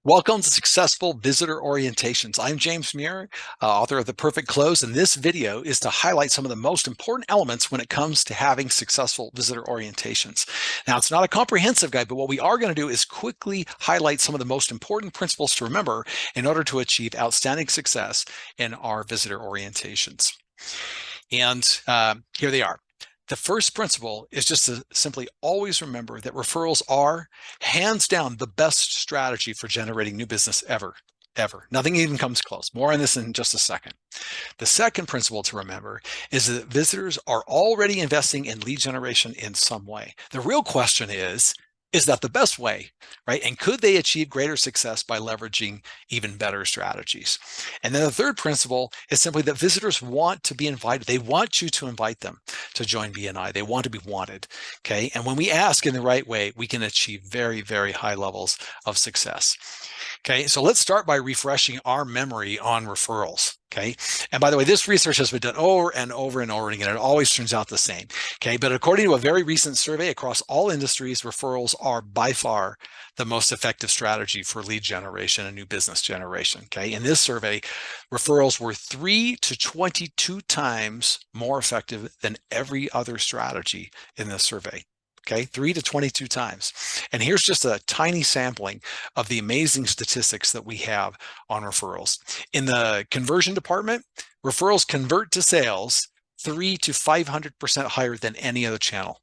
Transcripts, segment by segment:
Welcome to Successful Visitor Orientations. I'm James Muir, author of The Perfect Close, and this video is to highlight some of the most important elements when it comes to having successful visitor orientations. Now, it's not a comprehensive guide, but what we are going to do is quickly highlight some of the most important principles to remember in order to achieve outstanding success in our visitor orientations. And here they are. The first principle is just to simply always remember that referrals are hands down the best strategy for generating new business ever. Nothing even comes close. More on this in just a second. The second principle to remember is that visitors are already investing in lead generation in some way. The real question is that the best way, right? And could they achieve greater success by leveraging even better strategies? And then the third principle is simply that visitors want to be invited. They want you to invite them to join BNI. They want to be wanted, okay? And when we ask in the right way, we can achieve very, very high levels of success. Okay, so let's start by refreshing our memory on referrals. Okay, and by the way, this research has been done over and over and over again. It always turns out the same. Okay, but according to a very recent survey across all industries, referrals are by far the most effective strategy for lead generation and new business generation. Okay, in this survey, referrals were 3 to 22 times more effective than every other strategy in this survey. Okay, 3 to 22 times. And here's just a tiny sampling of the amazing statistics that we have on referrals. In the conversion department, referrals convert to sales 3 to 500% higher than any other channel.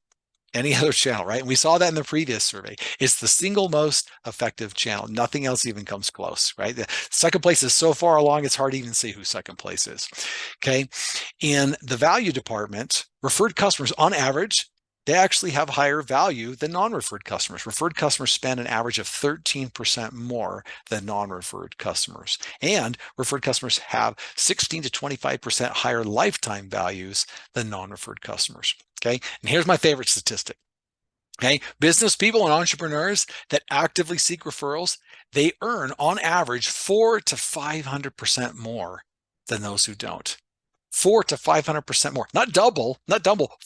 Any other channel, right? And we saw that in the previous survey. It's the single most effective channel. Nothing else even comes close, right? The second place is so far along, it's hard to even see who second place is. Okay. In the value department, referred customers on average, they actually have higher value than non-referred customers. Referred customers spend an average of 13% more than non-referred customers. And referred customers have 16 to 25% higher lifetime values than non-referred customers. Okay. And here's my favorite statistic. Okay. Business people and entrepreneurs that actively seek referrals, they earn on average 4 to 500% more than those who don't. 4 to 500% more, not double,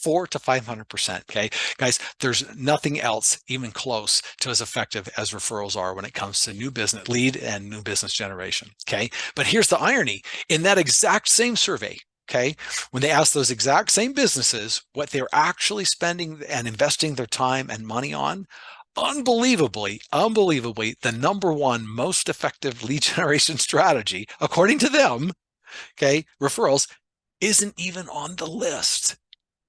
4 to 500%. Okay, guys, there's nothing else even close to as effective as referrals are when it comes to new business lead and new business generation. Okay, but here's the irony in that exact same survey. Okay, when they asked those exact same businesses what they're actually spending and investing their time and money on, unbelievably, the number one most effective lead generation strategy, according to them, okay, referrals, isn't even on the list.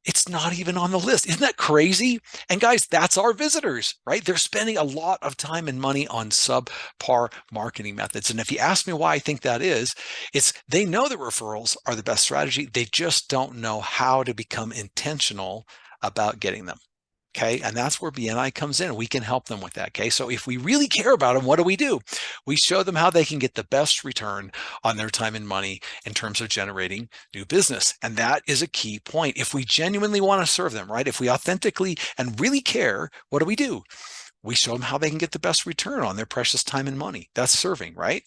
It's not even on the list. Isn't that crazy? And guys, that's our visitors, right? They're spending a lot of time and money on subpar marketing methods. And if you ask me why I think that is, it's they know that referrals are the best strategy. They just don't know how to become intentional about getting them. Okay. And that's where BNI comes in. We can help them with that. Okay. So if we really care about them, what do? We show them how they can get the best return on their time and money in terms of generating new business. And that is a key point. If we genuinely want to serve them, right? If we authentically and really care, what do? We show them how they can get the best return on their precious time and money. That's serving, right?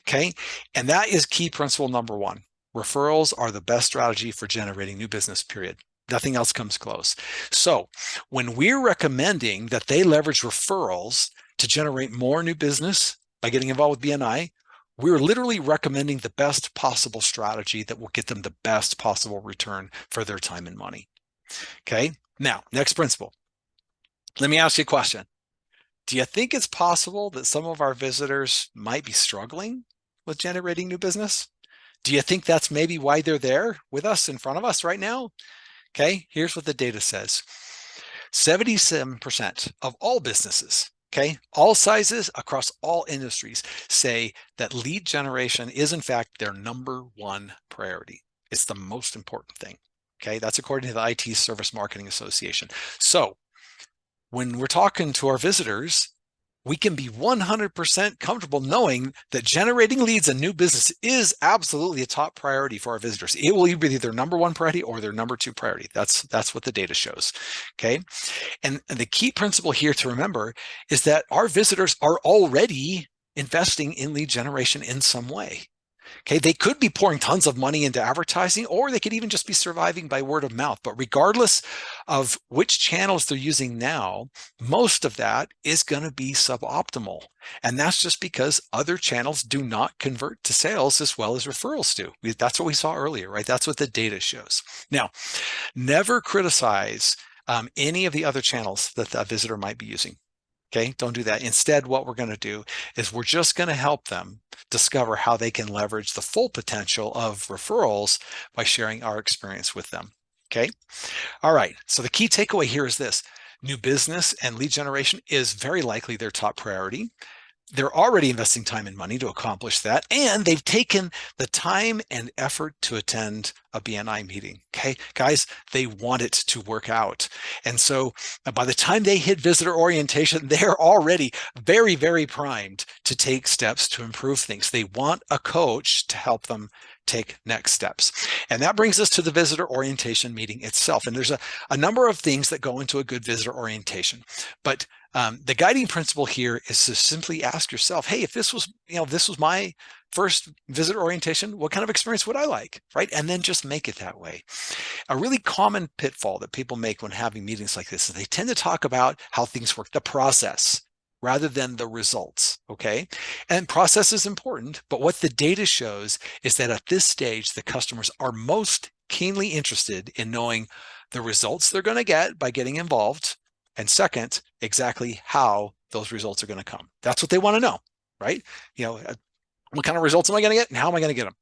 Okay. And that is key principle number one. Referrals are the best strategy for generating new business, period. Nothing else comes close. So when we're recommending that they leverage referrals to generate more new business by getting involved with BNI, we're literally recommending the best possible strategy that will get them the best possible return for their time and money. Okay. Now, next principle. Let me ask you a question. Do you think it's possible that some of our visitors might be struggling with generating new business? Do you think that's maybe why they're there with us in front of us right now? Okay, here's what the data says. 77% of all businesses, okay, all sizes across all industries, say that lead generation is in fact their number one priority. It's the most important thing. Okay, that's according to the IT Service Marketing Association. So when we're talking to our visitors, we can be 100% comfortable knowing that generating leads and new business is absolutely a top priority for our visitors. It will either be their number one priority or their number two priority. That's what the data shows. Okay. And the key principle here to remember is that our visitors are already investing in lead generation in some way. Okay, they could be pouring tons of money into advertising, or they could even just be surviving by word of mouth. But regardless of which channels they're using now, most of that is going to be suboptimal. And that's just because other channels do not convert to sales as well as referrals do. That's what we saw earlier, right? That's what the data shows. Now, never criticize any of the other channels that the visitor might be using. Okay, don't do that. Instead, what we're going to do is we're just going to help them discover how they can leverage the full potential of referrals by sharing our experience with them. Okay, all right. So the key takeaway here is this: new business and lead generation is very likely their top priority. They're already investing time and money to accomplish that, and they've taken the time and effort to attend a BNI meeting. Okay, guys, they want it to work out. And so by the time they hit visitor orientation, they're already very, very primed to take steps to improve things. They want a coach to help them take next steps. And that brings us to the visitor orientation meeting itself. And there's a number of things that go into a good visitor orientation. But the guiding principle here is to simply ask yourself, hey, if this was, this was my first visitor orientation, what kind of experience would I like, right? And then just make it that way. A really common pitfall that people make when having meetings like this is they tend to talk about how things work, the process, rather than the results, okay? And process is important, but what the data shows is that at this stage, the customers are most keenly interested in knowing the results they're going to get by getting involved, and second, exactly how those results are going to come. That's what they want to know, right? What kind of results am I going to get and how am I going to get them?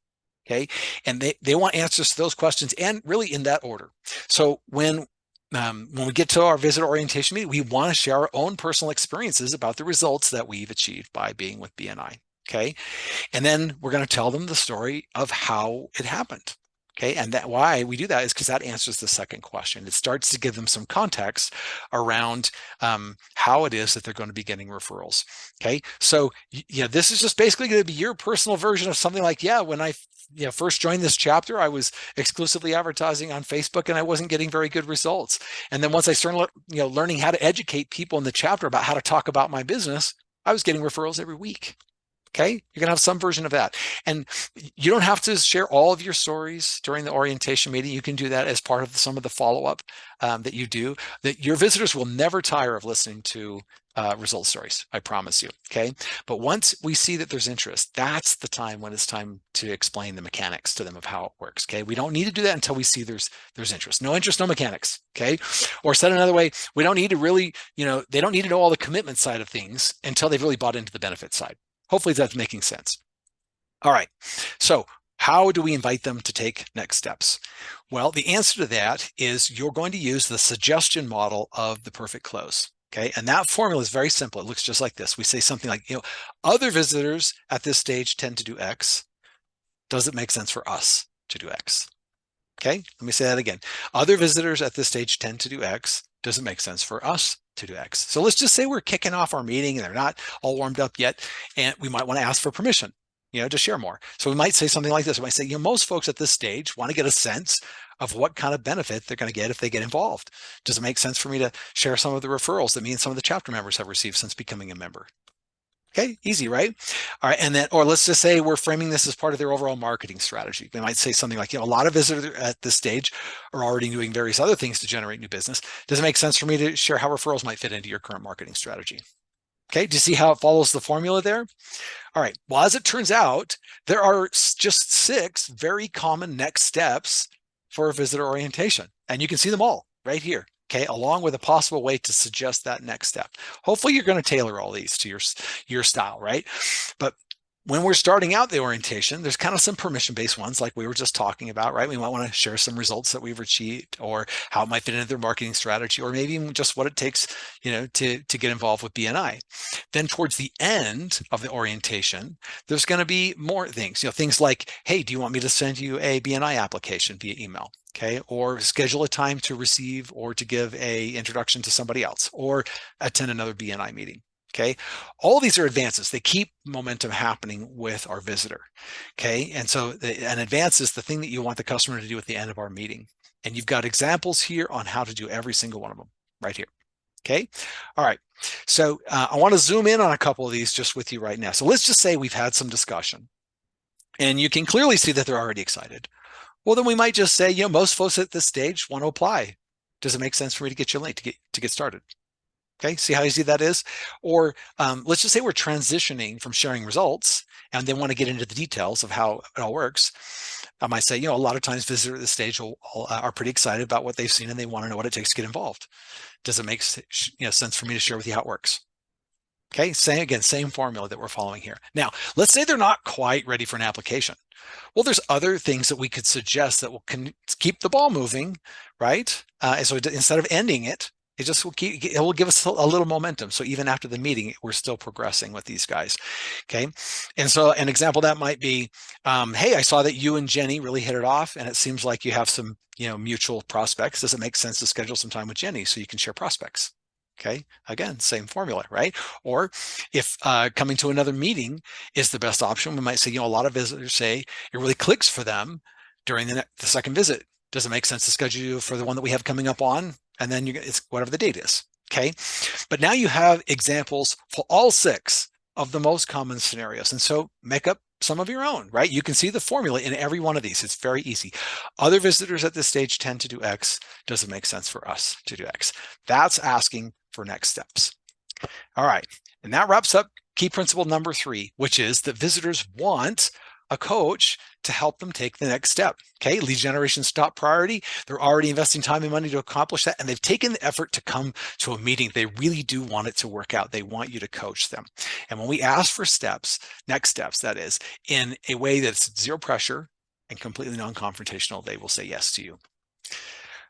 Okay. And they want answers to those questions, and really in that order. So when we get to our visitor orientation meeting, we want to share our own personal experiences about the results that we've achieved by being with BNI. Okay. And then we're going to tell them the story of how it happened. Okay, and that why we do that is because that answers the second question. It starts to give them some context around how it is that they're going to be getting referrals. Okay, so this is just basically going to be your personal version of something like, when I first joined this chapter, I was exclusively advertising on Facebook and I wasn't getting very good results. And then once I started learning how to educate people in the chapter about how to talk about my business, I was getting referrals every week. Okay, you're going to have some version of that. And you don't have to share all of your stories during the orientation meeting. You can do that as part of some of the follow-up that you do. That your visitors will never tire of listening to result stories, I promise you. Okay, but once we see that there's interest, that's the time when it's time to explain the mechanics to them of how it works. Okay, we don't need to do that until we see there's interest. No interest, no mechanics. Okay, or said another way, we don't need to really, they don't need to know all the commitment side of things until they've really bought into the benefit side. Hopefully that's making sense. All right, so how do we invite them to take next steps? Well, the answer to that is you're going to use the suggestion model of the perfect close. Okay, and that formula is very simple. It looks just like this. We say something like, other visitors at this stage tend to do X. Does it make sense for us to do X? Okay, let me say that again. Other visitors at this stage tend to do X. Does it make sense for us to do X? So let's just say we're kicking off our meeting and they're not all warmed up yet, and we might want to ask for permission, to share more. So we might say something like this. We might say, most folks at this stage want to get a sense of what kind of benefit they're going to get if they get involved. Does it make sense for me to share some of the referrals that me and some of the chapter members have received since becoming a member? Okay, easy, right? All right, and then, or let's just say we're framing this as part of their overall marketing strategy. We might say something like, a lot of visitors at this stage are already doing various other things to generate new business. Does it make sense for me to share how referrals might fit into your current marketing strategy? Okay, do you see how it follows the formula there? All right, well, as it turns out, there are just 6 very common next steps for a visitor orientation, and you can see them all right here. Okay, along with a possible way to suggest that next step. Hopefully you're going to tailor all these to your style, right? But when we're starting out the orientation, there's kind of some permission-based ones like we were just talking about, right? We might want to share some results that we've achieved or how it might fit into their marketing strategy, or maybe even just what it takes, to get involved with BNI. Then towards the end of the orientation, there's going to be more things, things like, hey, do you want me to send you a BNI application via email? Okay, or schedule a time to receive or to give a introduction to somebody else, or attend another BNI meeting. Okay, all these are advances. They keep momentum happening with our visitor. Okay, and so an advance is the thing that you want the customer to do at the end of our meeting. And you've got examples here on how to do every single one of them right here. Okay, all right. So I want to zoom in on a couple of these just with you right now. So let's just say we've had some discussion. and you can clearly see that they're already excited, well, then we might just say, most folks at this stage want to apply. Does it make sense for me to get you a link to get started? Okay, see how easy that is? Or let's just say we're transitioning from sharing results and they want to get into the details of how it all works. I might say, a lot of times visitors at this stage are pretty excited about what they've seen and they want to know what it takes to get involved. Does it make sense for me to share with you how it works? Okay, same formula that we're following here. Now, let's say they're not quite ready for an application. Well, there's other things that we could suggest that will keep the ball moving, right? And so instead of ending it, it will give us a little momentum. So even after the meeting, we're still progressing with these guys. Okay. And so an example that might be, hey, I saw that you and Jenny really hit it off, and it seems like you have some, mutual prospects. Does it make sense to schedule some time with Jenny so you can share prospects? Okay, again, same formula, right? Or if coming to another meeting is the best option, we might say, a lot of visitors say it really clicks for them during the second visit. Does it make sense to schedule you for the one that we have coming up on? And then it's whatever the date is. Okay, but now you have examples for all 6 of the most common scenarios. And so make up some of your own, right? You can see the formula in every one of these. It's very easy. Other visitors at this stage tend to do X. Does it make sense for us to do X? That's asking for next steps. All right, and that wraps up key principle number 3, which is that visitors want a coach to help them take the next step. Okay, lead generation's top priority. They're already investing time and money to accomplish that, and they've taken the effort to come to a meeting. They really do want it to work out. They want you to coach them. And when we ask for next steps, that is, in a way that's zero pressure and completely non-confrontational, they will say yes to you.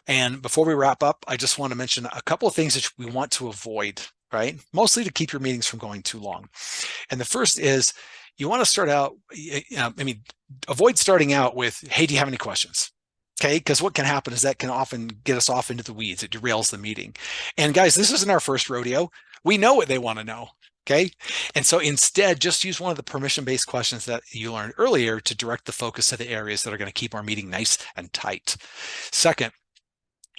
And before we wrap up, I just want to mention a couple of things that we want to avoid, right? Mostly to keep your meetings from going too long. And the first is you want to start out, avoid starting out with, hey, do you have any questions? Okay, because what can happen is that can often get us off into the weeds. It derails the meeting. And guys, this isn't our first rodeo. We know what they want to know. Okay. And so instead, just use one of the permission-based questions that you learned earlier to direct the focus to the areas that are going to keep our meeting nice and tight. Second,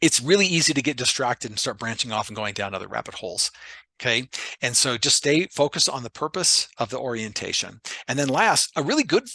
it's really easy to get distracted and start branching off and going down other rabbit holes. Okay. And so just stay focused on the purpose of the orientation. And then last, a really good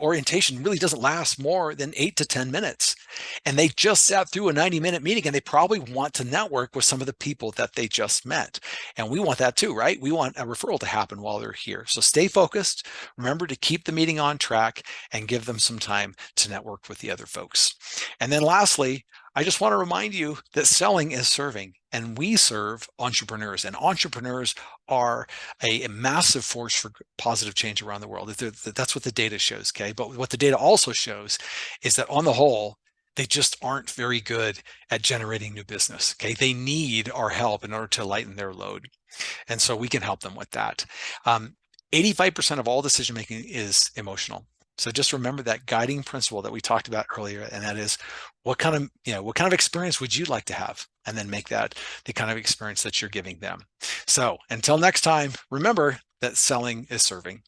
orientation really doesn't last more than 8 to 10 minutes. And they just sat through a 90-minute meeting and they probably want to network with some of the people that they just met. And we want that too, right? We want a referral to happen while they're here. So stay focused. Remember to keep the meeting on track and give them some time to network with the other folks. And then lastly, I just want to remind you that selling is serving, and we serve entrepreneurs, and entrepreneurs are a massive force for positive change around the world. That's what the data shows, okay? But what the data also shows is that on the whole, they just aren't very good at generating new business, okay? They need our help in order to lighten their load. And so we can help them with that. 85% of all decision making is emotional. So just remember that guiding principle that we talked about earlier, and that is what kind of experience would you like to have? And then make that the kind of experience that you're giving them. So until next time, remember that selling is serving.